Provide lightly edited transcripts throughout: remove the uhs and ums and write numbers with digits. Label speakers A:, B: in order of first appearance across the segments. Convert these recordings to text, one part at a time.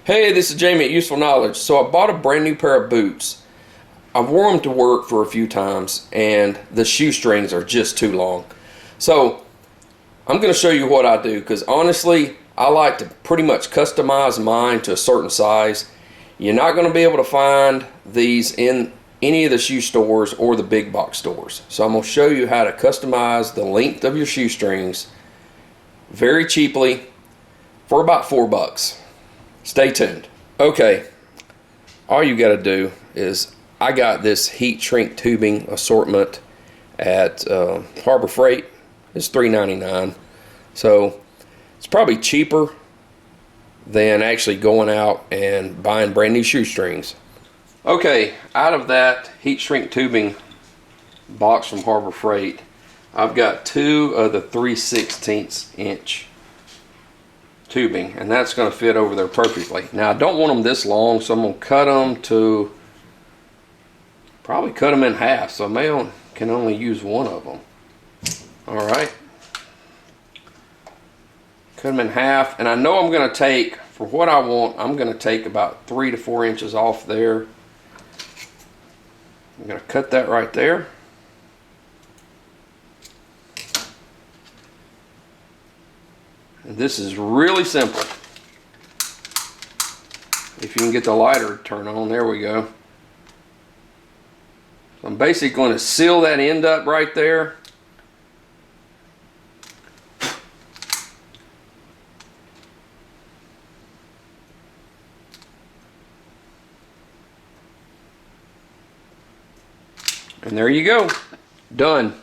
A: Hey, this is Jamie at Useful Knowledge. So I bought a brand new pair of boots. I've worn them to work for a few times and the shoestrings are just too long. So I'm going to show you what I do, because honestly I like to pretty much customize mine to a certain size. You're not going to be able to find these in any of the shoe stores or the big box stores. So I'm going to show you how to customize the length of your shoestrings very cheaply for about $4. Stay tuned. Okay, all you got to do is, I got this heat shrink tubing assortment at Harbor Freight. It's $3.99, so it's probably cheaper than actually going out and buying brand new shoestrings. Okay, out of that heat shrink tubing box from Harbor Freight, I've got 2 of the 3/16 inch tubing, and that's going to fit over there perfectly. Now I don't want them this long, so I'm going to cut them to, probably cut them in half, so I can only use one of them. Alright, cut them in half, and I know I'm going to take, for what I want, I'm going to take about 3 to 4 inches off there. I'm going to cut that right there. And this is really simple. If you can get the lighter turned on, there we go. So I'm basically going to seal that end up right there. And there you go. Done.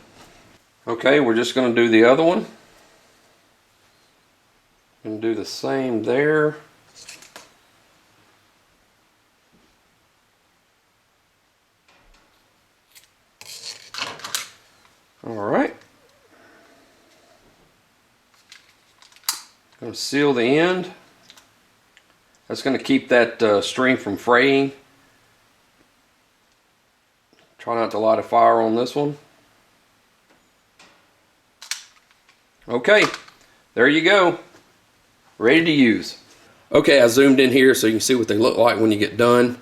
A: Okay, we're just going to do the other one. And do the same there. All right. Going to seal the end. That's going to keep that string from fraying. Try not to light a fire on this one. Okay, there you go. Ready to use. Okay, I zoomed in here so you can see what they look like when you get done.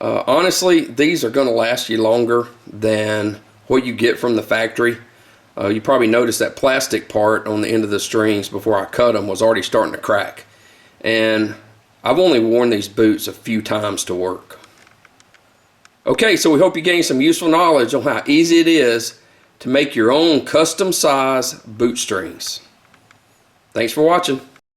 A: Honestly, these are going to last you longer than what you get from the factory. You probably noticed that plastic part on the end of the strings before I cut them was already starting to crack. And I've only worn these boots a few times to work. Okay, so we hope you gained some useful knowledge on how easy it is to make your own custom size boot strings. Thanks for watching.